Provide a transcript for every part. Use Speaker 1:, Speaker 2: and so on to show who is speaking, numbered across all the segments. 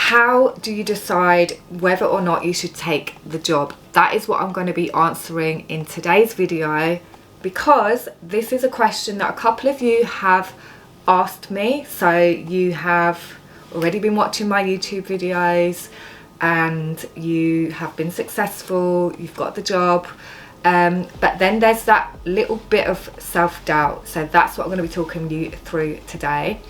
Speaker 1: How do you decide whether or not you should take the job? That is what I'm going to be answering in today's video, because this is a question that a couple of you have asked me. So you have already been watching my YouTube videos and you have been successful, you've got the job, but then there's that little bit of self-doubt. So that's what I'm going to be talking you through today.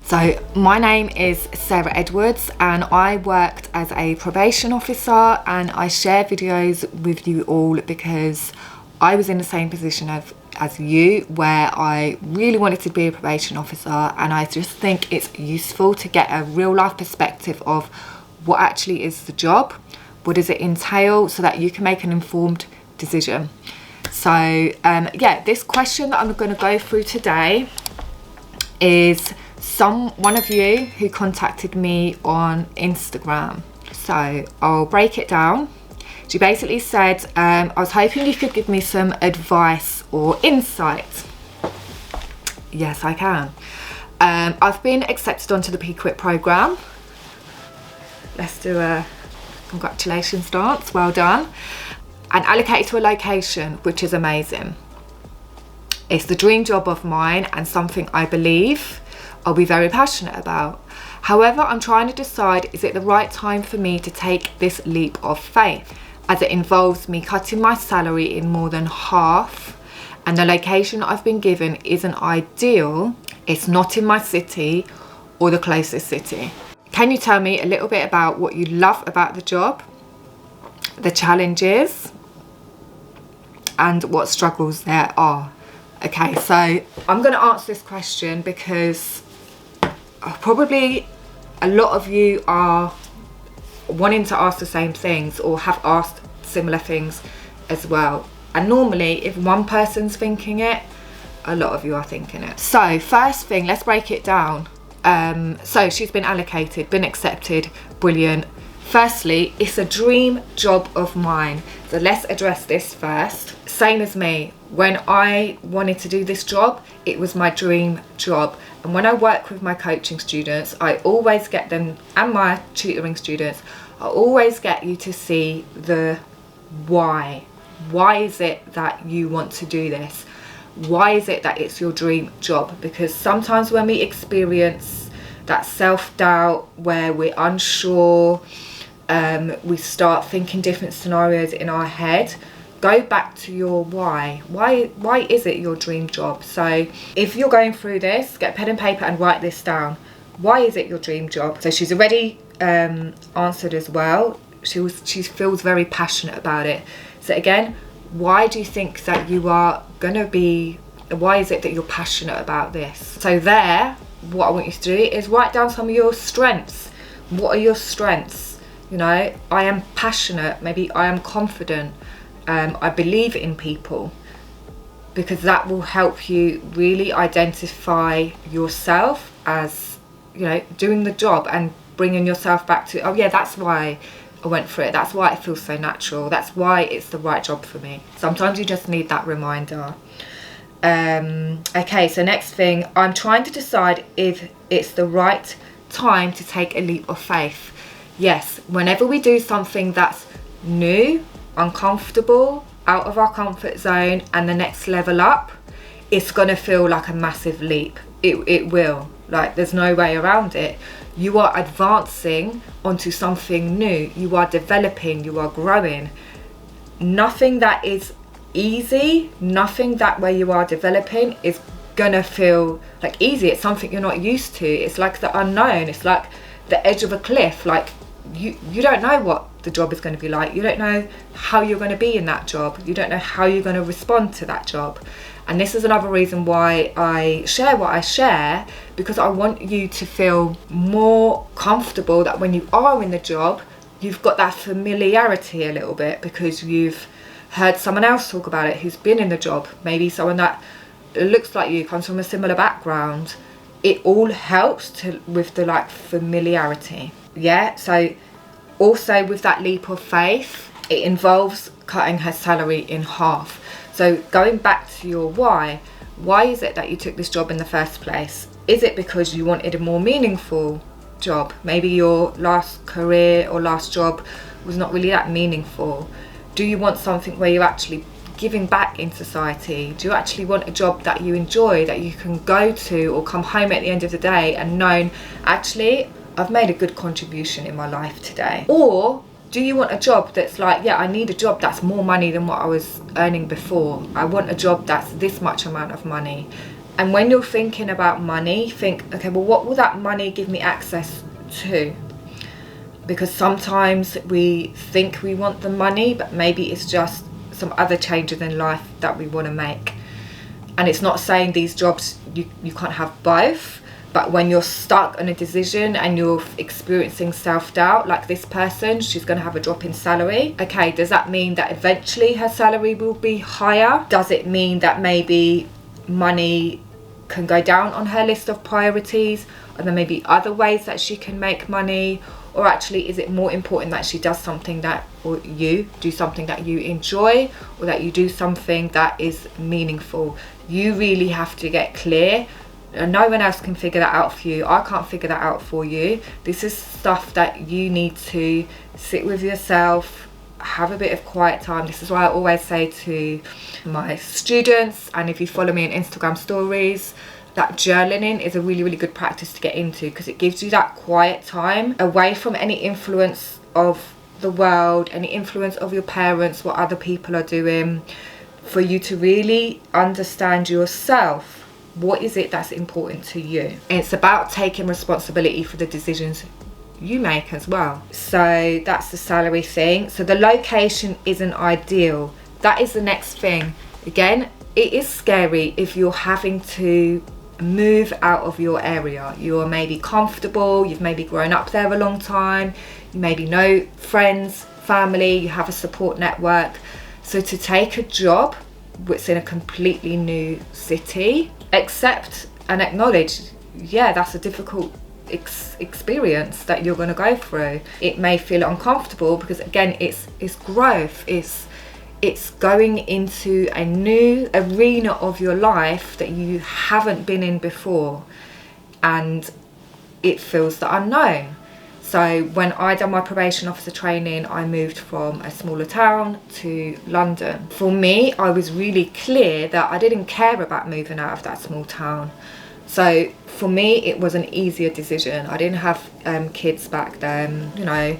Speaker 1: So my name is Sarah Edwards and I worked as a probation officer, and I share videos with you all because I was in the same position as you, where I really wanted to be a probation officer, and I just think it's useful to get a real life perspective of what actually is the job, what does it entail, so that you can make an informed decision. So yeah, this question that I'm going to go through today is one of you who contacted me on Instagram. So I'll break it down. She basically said, I was hoping you could give me some advice or insight. Yes, I can. I've been accepted onto the PQIP program. Let's do a congratulations dance, well done. And allocated to a location, which is amazing. It's the dream job of mine and something I believe I'll be very passionate about. However, I'm trying to decide, is it the right time for me to take this leap of faith, as it involves me cutting my salary in more than half, and the location I've been given isn't ideal. It's not in my city or the closest city. Can you tell me a little bit about what you love about the job, the challenges, and what struggles there are? Okay, so I'm going to answer this question because probably a lot of you are wanting to ask the same things or have asked similar things as well. And normally if one person's thinking it, a lot of you are thinking it. So first thing, let's break it down. So she's been allocated, been accepted, brilliant. Firstly, it's a dream job of mine. So let's address this first. Same as me. When I wanted to do this job, it was my dream job. And when I work with my coaching students, I always get them, and my tutoring students, I always get you to see the why. Why is it that you want to do this? Why is it that it's your dream job? Because sometimes when we experience that self-doubt, where we're unsure, we start thinking different scenarios in our head. Go back to your why. Why is it your dream job? So if you're going through this, get pen and paper and write this down. Why is it your dream job? So she's already answered as well. She feels very passionate about it. So again, why do you think that you are gonna be, why is it that you're passionate about this? So there, what I want you to do is write down some of your strengths. What are your strengths? You know, I am passionate, maybe I am confident, I believe in people, because that will help you really identify yourself as, you know, doing the job and bringing yourself back to, oh yeah, that's why I went for it, that's why it feels so natural, that's why it's the right job for me. Sometimes you just need that reminder. Okay, so next thing, I'm trying to decide if it's the right time to take a leap of faith. Yes, whenever we do something that's new, uncomfortable, out of our comfort zone, and the next level up, it's gonna feel like a massive leap. It will, like, there's no way around it. You are advancing onto something new, you are developing, you are growing. Nothing that is easy, nothing that where you are developing is gonna feel like easy. It's something you're not used to. It's like the unknown, it's like the edge of a cliff. Like you don't know what the job is going to be like. You don't know how you're going to be in that job. You don't know how you're going to respond to that job. And this is another reason why I share what I share, because I want you to feel more comfortable that when you are in the job, you've got that familiarity a little bit, because you've heard someone else talk about it who's been in the job, maybe someone that looks like you, comes from a similar background. It all helps with the like familiarity. Yeah, so also with that leap of faith, it involves cutting her salary in half. So going back to your why is it that you took this job in the first place? Is it because you wanted a more meaningful job? Maybe your last career or last job was not really that meaningful. Do you want something where you're actually giving back in society? Do you actually want a job that you enjoy, that you can go to or come home at the end of the day and know, actually, I've made a good contribution in my life today? Or do you want a job that's like, yeah, I need a job that's more money than what I was earning before. I want a job that's this much amount of money. And when you're thinking about money, think, okay, well, what will that money give me access to? Because sometimes we think we want the money, but maybe it's just some other changes in life that we want to make. And it's not saying these jobs, you can't have both. But when you're stuck on a decision and you're experiencing self-doubt, like this person, she's going to have a drop in salary. Okay, does that mean that eventually her salary will be higher? Does it mean that maybe money can go down on her list of priorities? Or there may be other ways that she can make money? Or actually, is it more important that she does something that, or you do something that you enjoy, or that you do something that is meaningful? You really have to get clear. No one else can figure that out for you. I can't figure that out for you. This is stuff that you need to sit with yourself, have a bit of quiet time. This is why I always say to my students, and if you follow me on Instagram stories, that journaling is a really, really good practice to get into, because it gives you that quiet time away from any influence of the world, any influence of your parents, what other people are doing, for you to really understand yourself. What is it that's important to you? It's about taking responsibility for the decisions you make as well. So that's the salary thing. So the location isn't ideal. That is the next thing. Again, it is scary if you're having to move out of your area. You're maybe comfortable, you've maybe grown up there a long time, you maybe know friends, family, you have a support network. So to take a job that's in a completely new city, accept and acknowledge, yeah, that's a difficult experience that you're going to go through. It may feel uncomfortable because, again, it's growth, it's going into a new arena of your life that you haven't been in before, and it feels the unknown. So when I done my probation officer training, I moved from a smaller town to London. For me, I was really clear that I didn't care about moving out of that small town. So for me, it was an easier decision. I didn't have kids back then, you know.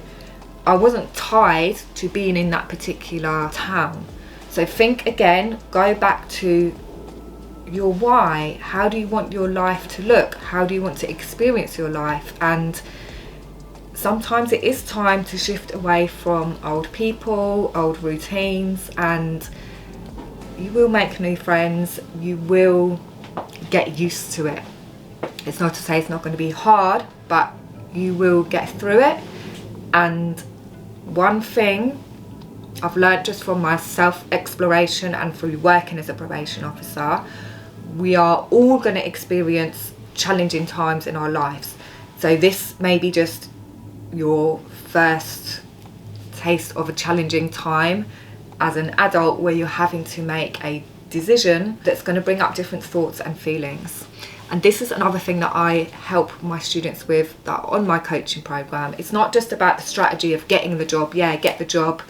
Speaker 1: I wasn't tied to being in that particular town. So think again, go back to your why. How do you want your life to look? How do you want to experience your life? And sometimes it is time to shift away from old people, old routines, and you will make new friends. You will get used to it. It's not to say it's not going to be hard, but you will get through it. And one thing I've learned just from my self-exploration and through working as a probation officer, we are all going to experience challenging times in our lives. So this may be just your first taste of a challenging time as an adult, where you're having to make a decision that's going to bring up different thoughts and feelings. And this is another thing that I help my students with that are on my coaching program. It's not just about the strategy of getting the job, get the job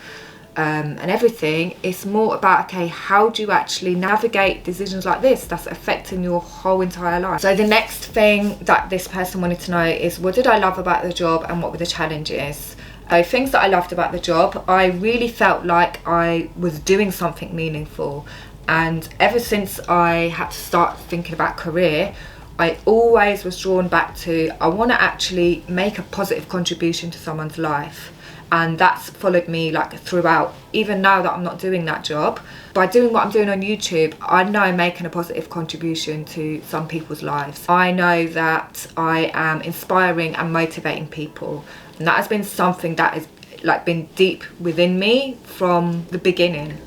Speaker 1: and everything. It's more about, okay, how do you actually navigate decisions like this that's affecting your whole entire life? So the next thing that this person wanted to know is, what did I love about the job and what were the challenges? Things that I loved about the job, I really felt like I was doing something meaningful. And ever since I had to start thinking about career, I always was drawn back to, I want to actually make a positive contribution to someone's life. And that's followed me like throughout, even now that I'm not doing that job. By doing what I'm doing on YouTube, I know I'm making a positive contribution to some people's lives. I know that I am inspiring and motivating people. And that has been something that has like been deep within me from the beginning.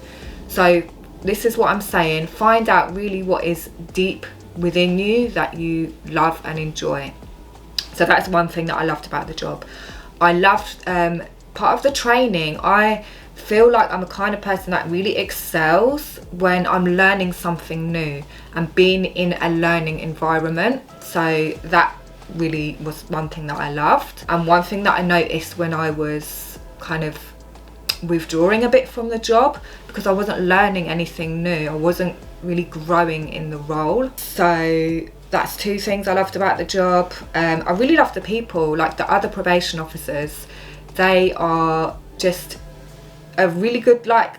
Speaker 1: So this is what I'm saying, find out really what is deep within you that you love and enjoy. So that's one thing that I loved about the job. I loved part of the training. I feel like I'm a kind of person that really excels when I'm learning something new and being in a learning environment. So that really was one thing that I loved. And one thing that I noticed when I was kind of withdrawing a bit from the job, because I wasn't learning anything new, I wasn't really growing in the role. So that's two things I loved about the job. I really loved the people, like the other probation officers. They are just a really good like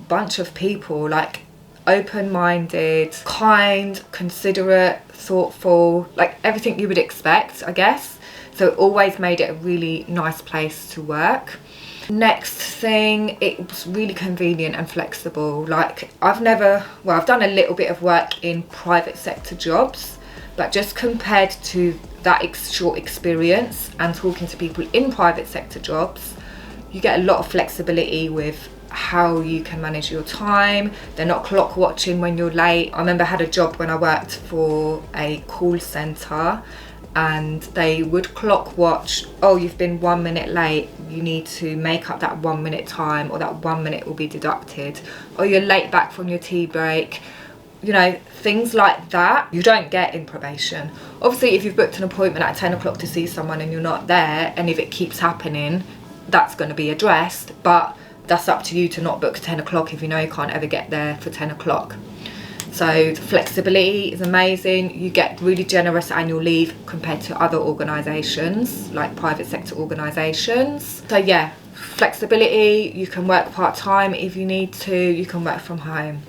Speaker 1: bunch of people, like open-minded, kind, considerate, thoughtful, like everything you would expect, I guess. So it always made it a really nice place to work. Next thing, it was really convenient and flexible. Like I've done a little bit of work in private sector jobs, but just compared to that short experience and talking to people in private sector jobs, you get a lot of flexibility with how you can manage your time. They're not clock watching when you're late. I remember I had a job when I worked for a call centre, and they would clock watch, oh, you've been 1 minute late, you need to make up that 1 minute time, or that 1 minute will be deducted, or you're late back from your tea break. You know, things like that you don't get in probation. Obviously, if you've booked an appointment at 10 o'clock to see someone and you're not there, and if it keeps happening, that's going to be addressed, but that's up to you to not book 10 o'clock if you know you can't ever get there for 10 o'clock. So the flexibility is amazing. You get really generous annual leave compared to other organisations, like private sector organisations. So yeah, flexibility, you can work part-time if you need to, you can work from home.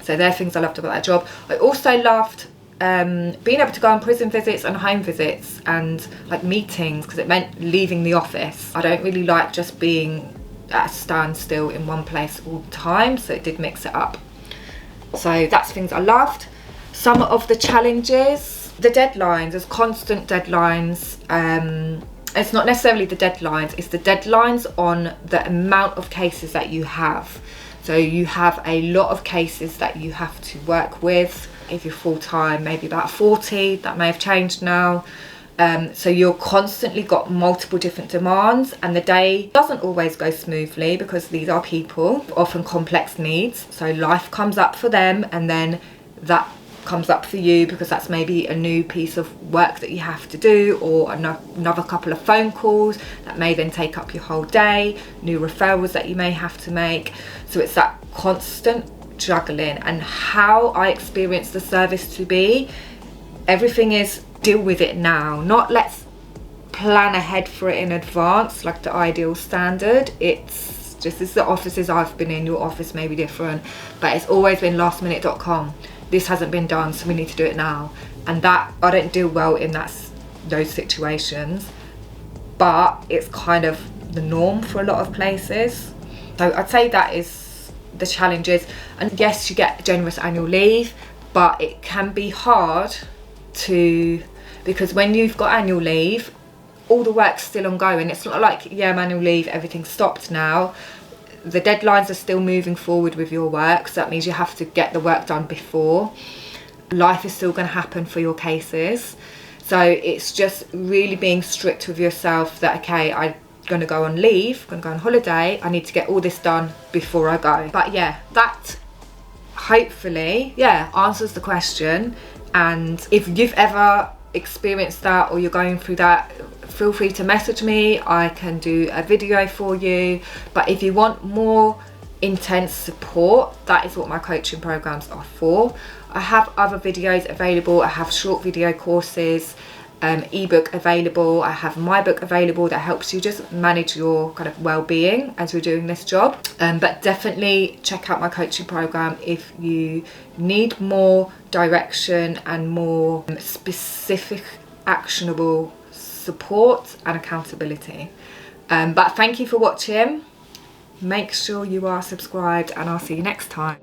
Speaker 1: So they're things I loved about that job. I also loved being able to go on prison visits and home visits and like meetings, because it meant leaving the office. I don't really like just being at a standstill in one place all the time, so it did mix it up. So that's things I loved. Some of the challenges, the deadlines, there's constant deadlines. It's not necessarily the deadlines, it's the deadlines on the amount of cases that you have. So you have a lot of cases that you have to work with. If you're full-time, maybe about 40, that may have changed now. So you're constantly got multiple different demands, and the day doesn't always go smoothly because these are people, often complex needs. So life comes up for them, and then that comes up for you because that's maybe a new piece of work that you have to do, or another couple of phone calls that may then take up your whole day, new referrals that you may have to make. So it's that constant juggling. And how I experience the service to be, everything is deal with it now, not let's plan ahead for it in advance like the ideal standard. It's just, this is the offices I've been in, your office may be different, but it's always been lastminute.com. This hasn't been done, so we need to do it now. And that, I don't do well in those situations, but it's kind of the norm for a lot of places. So I'd say that is the challenges. And yes, you get generous annual leave, but it can be hard because when you've got annual leave, all the work's still ongoing. It's not like, yeah, I'm annual leave, everything's stopped now. The deadlines are still moving forward with your work, so that means you have to get the work done before. Life is still going to happen for your cases. So it's just really being strict with yourself that, okay, I'm going to go on leave, going to go on holiday, I need to get all this done before I go. But yeah, that hopefully, yeah, answers the question. And if you've ever experienced that, or you're going through that, feel free to message me. I can do a video for you. But if you want more intense support, that is what my coaching programs are for. I have other videos available. I have short video courses, ebook available. I have my book available that helps you just manage your kind of well-being as you're doing this job. But definitely check out my coaching program if you need more direction and more specific, actionable support and accountability. But thank you for watching. Make sure you are subscribed, and I'll see you next time.